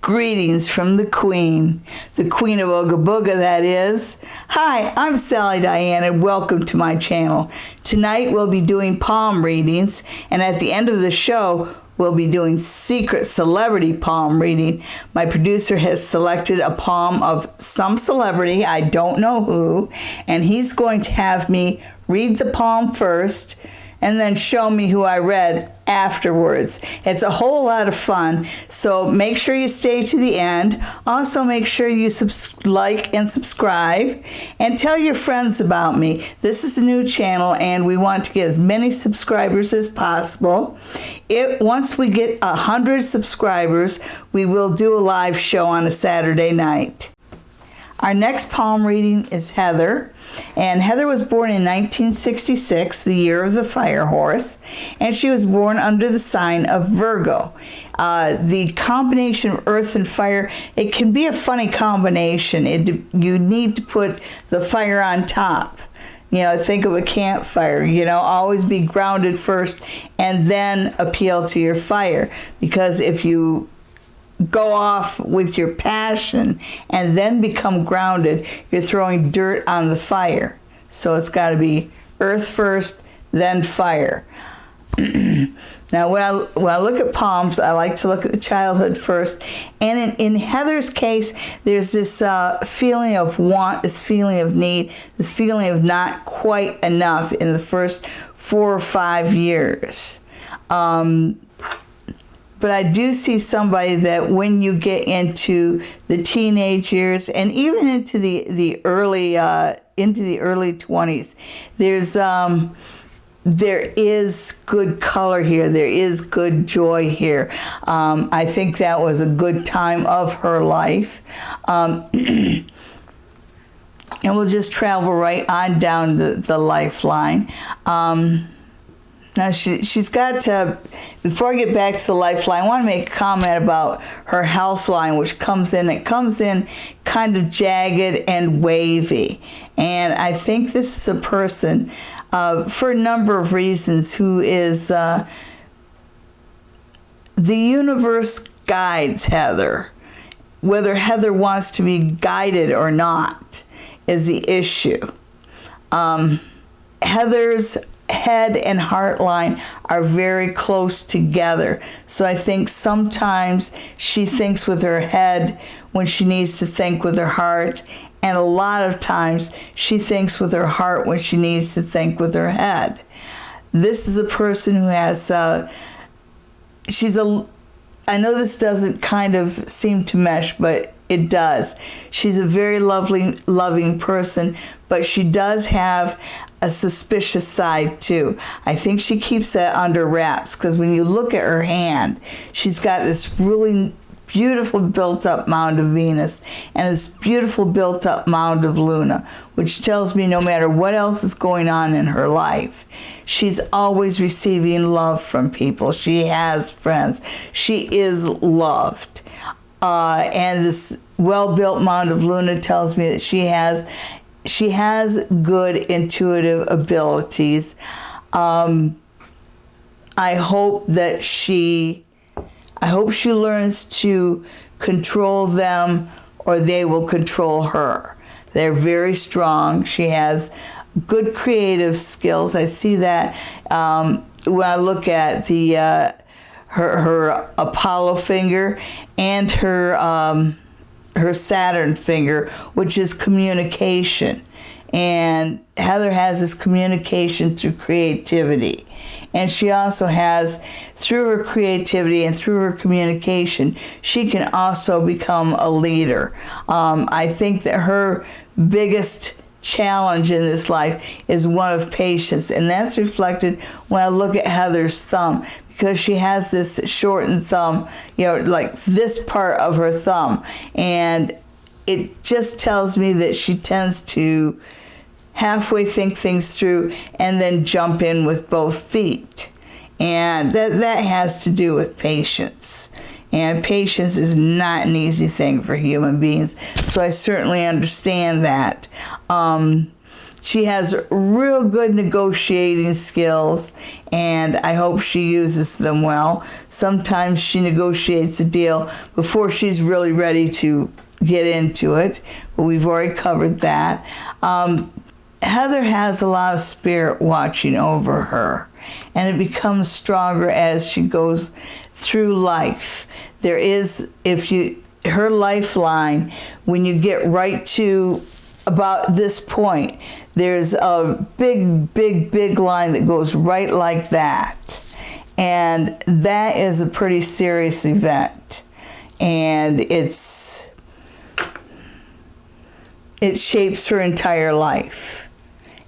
Greetings from the Queen of Ooga Booga, that is. Hi, I'm Sally Diane, and welcome to my channel. Tonight we'll be doing palm readings, and at the end of the show, we'll be doing secret celebrity palm reading. My producer has selected a palm of some celebrity, I don't know who, and he's going to have me read the palm first, and then show me who I read afterwards. It's a whole lot of fun, so make sure you stay to the end. Also, make sure you like and subscribe, and tell your friends about me. This is a new channel, and we want to get as many subscribers as possible. Once we get 100 subscribers, we will do a live show on a Saturday night. Our next palm reading is Heather, and Heather was born in 1966, the year of the fire horse, and she was born under the sign of Virgo. The combination of earth and fire, it can be a funny combination. You need to put the fire on top. Think of a campfire, always be grounded first and then appeal to your fire, because if you go off with your passion and then become grounded, you're throwing dirt on the fire. So it's got to be earth first, then fire. Now, when I look at palms, I like to look at the childhood first. And in Heather's case, there's this feeling of want, this feeling of need, this feeling of not quite enough in the first 4 or 5 years. But I do see somebody that when you get into the teenage years and even into the early 20s, there is good color here. There is good joy here. I think that was a good time of her life. And we'll just travel right on down the lifeline. Now, she's got to, before I get back to the lifeline, I want to make a comment about her health line, which comes in kind of jagged and wavy. And I think this is a person, for a number of reasons, who is, the universe guides Heather. Whether Heather wants to be guided or not is the issue. Heather's head and heart line are very close together. So I think sometimes she thinks with her head when she needs to think with her heart, and a lot of times she thinks with her heart when she needs to think with her head. This is a person who has, I know this doesn't kind of seem to mesh, but it does. She's a very loving person, but she does have a suspicious side too. I think she keeps that under wraps, because when you look at her hand, she's got this really beautiful built-up mound of Venus and this beautiful built-up mound of Luna, which tells me no matter what else is going on in her life, she's always receiving love from people. She has friends. She is loved. And this well-built mound of Luna tells me that she has good intuitive abilities. I hope she learns to control them, or they will control her. They're very strong. She has good creative skills. I see that when I look at her Apollo finger and her Saturn finger, which is communication. And Heather has this communication through creativity. And she also has, through her creativity and through her communication, she can also become a leader. I think that her biggest challenge in this life is one of patience, and that's reflected when I look at Heather's thumb, because she has this shortened thumb, like this part of her thumb, and it just tells me that she tends to halfway think things through and then jump in with both feet, and that has to do with patience. And patience is not an easy thing for human beings, so I certainly understand that. She has real good negotiating skills, and I hope she uses them well. Sometimes she negotiates a deal before she's really ready to get into it, but we've already covered that. Heather has a lot of spirit watching over her, and it becomes stronger as she goes through life. There is, her lifeline, when you get right to about this point, there's a big line that goes right like that. And that is a pretty serious event. And it shapes her entire life.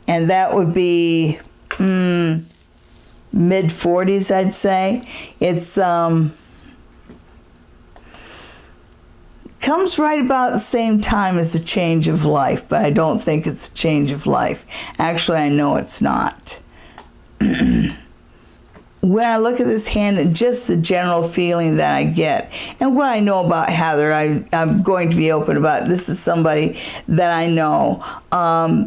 And that would be mid-40s, I'd say. It's comes right about the same time as a change of life, but I don't think it's a change of life. Actually, I know it's not. When I look at this hand and just the general feeling that I get, and what I know about Heather, I'm going to be open about. This is somebody that I know.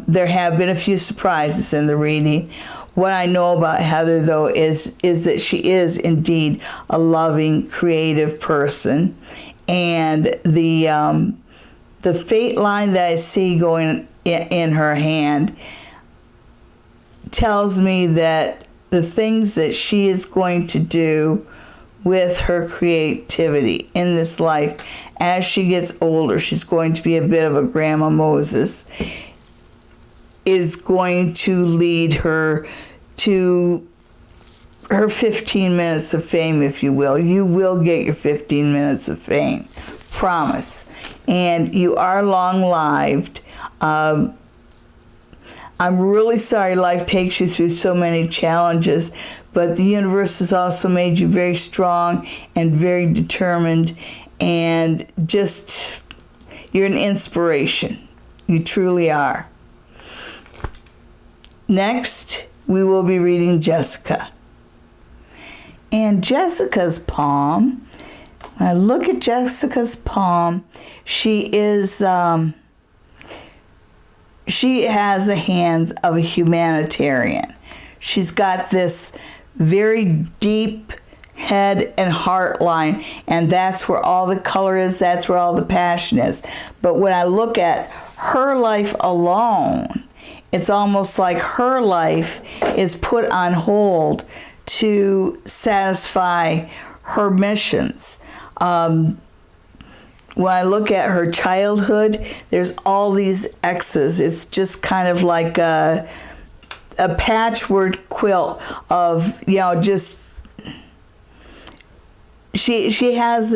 There have been a few surprises in the reading. What I know about Heather, though, is that she is indeed a loving, creative person. And the fate line that I see going in her hand tells me that the things that she is going to do with her creativity in this life, as she gets older, she's going to be a bit of a Grandma Moses, is going to lead her to her 15 minutes of fame, if you will. You will get your 15 minutes of fame. Promise. And you are long-lived. I'm really sorry life takes you through so many challenges, but the universe has also made you very strong and very determined, and just, you're an inspiration. You truly are. Next, we will be reading Jessica. And Jessica's palm, when I look at Jessica's palm, she has the hands of a humanitarian. She's got this very deep head and heart line, and that's where all the color is, that's where all the passion is. But when I look at her life alone, it's almost like her life is put on hold to satisfy her missions. When I look at her childhood, there's all these X's. It's just kind of like a patchwork quilt of, just, she has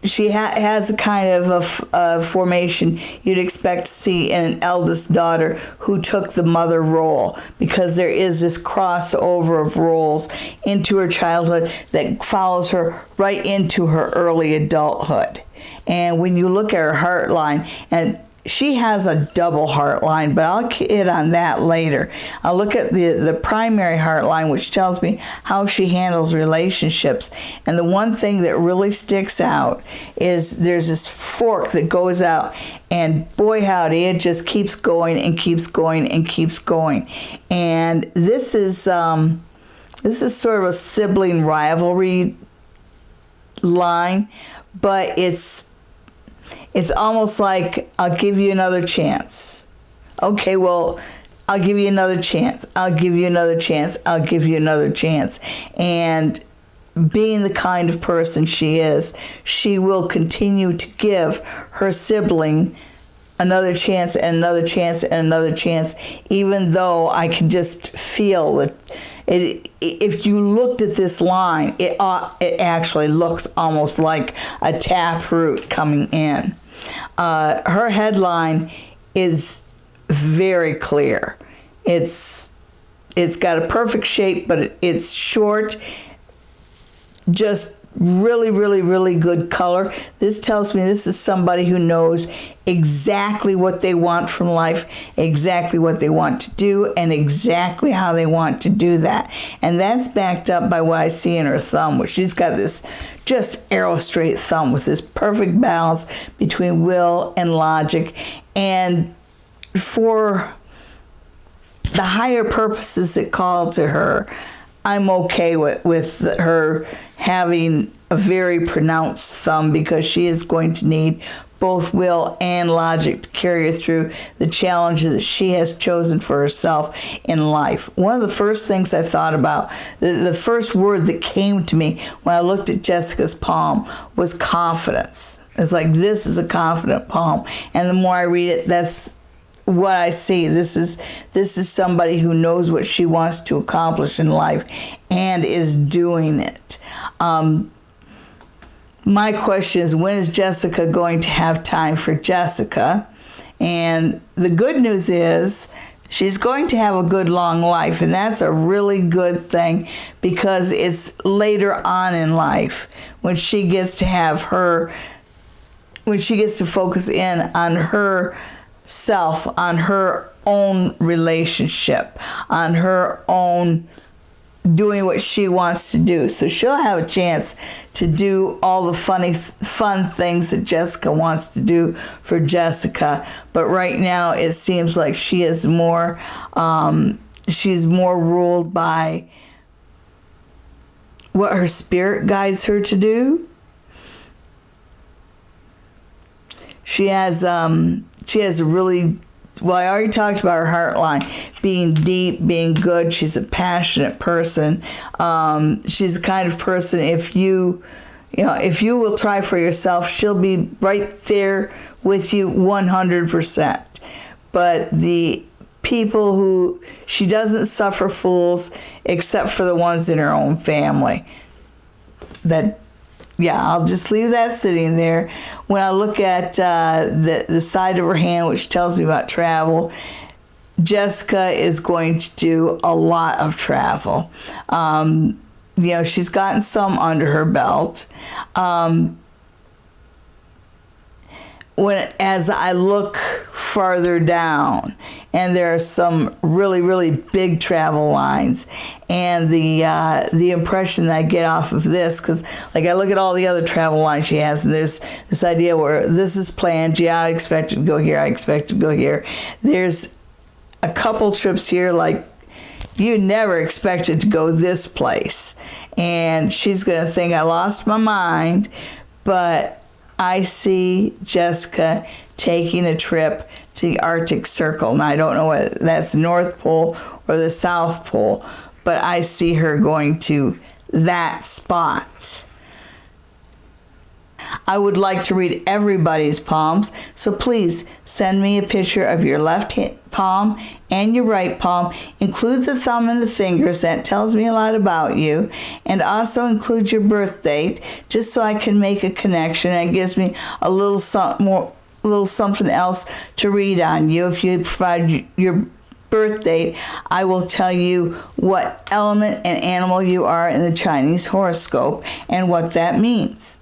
has a kind of a formation you'd expect to see in an eldest daughter who took the mother role, because there is this crossover of roles into her childhood that follows her right into her early adulthood. And when you look at her heart line, and she has a double heart line, but I'll hit on that later. I'll look at the primary heart line, which tells me how she handles relationships. And the one thing that really sticks out is there's this fork that goes out, and boy howdy, it just keeps going and keeps going and keeps going. And this is sort of a sibling rivalry line, but it's almost like, I'll give you another chance. Okay, well, I'll give you another chance. I'll give you another chance. I'll give you another chance. And being the kind of person she is, she will continue to give her sibling another chance and another chance and another chance, even though I can just feel that if you looked at this line, it actually looks almost like a taproot coming in. Her headline is very clear. It's got a perfect shape, but it's short, just really, really, really good color. This tells me this is somebody who knows exactly what they want from life, exactly what they want to do, and exactly how they want to do that. And that's backed up by what I see in her thumb, which she's got this just arrow straight thumb with this perfect balance between will and logic. And for the higher purposes that call to her, I'm okay with her having a very pronounced thumb, because she is going to need both will and logic to carry her through the challenges that she has chosen for herself in life. One of the first things I thought about, the first word that came to me when I looked at Jessica's palm was confidence. It's like, this is a confident palm. And the more I read it, that's what I see. This is somebody who knows what she wants to accomplish in life and is doing it. My question is, when is Jessica going to have time for Jessica? And the good news is she's going to have a good long life, and that's a really good thing, because it's later on in life when she gets to focus in on herself, on her own relationship, on her own doing what she wants to do. So she'll have a chance to do all the fun things that Jessica wants to do for Jessica. But right now it seems like she is more, she's more ruled by what her spirit guides her to do. She has a really, well, I already talked about her heart line being deep, being good. She's a passionate person. She's the kind of person, if you will try for yourself, she'll be right there with you 100%. But the people who, she doesn't suffer fools except for the ones in her own family. I'll just leave that sitting there. When I look at the side of her hand, which tells me about travel, Jessica is going to do a lot of travel. She's gotten some under her belt. As I look farther down, and there are some really, really big travel lines, and the impression that I get off of this, because I look at all the other travel lines she has, and there's this idea where this is planned. Yeah, I expect to go here. I expect to go here. There's a couple trips here, you never expected to go this place, and she's gonna think I lost my mind, but I see Jessica taking a trip to the Arctic Circle. Now, I don't know whether that's the North Pole or the South Pole, but I see her going to that spot. I would like to read everybody's palms, so please send me a picture of your left palm and your right palm. Include the thumb and the fingers. That tells me a lot about you. And also include your birth date, just so I can make a connection. And it gives me a little something else to read on you. If you provide your birth date, I will tell you what element and animal you are in the Chinese horoscope and what that means.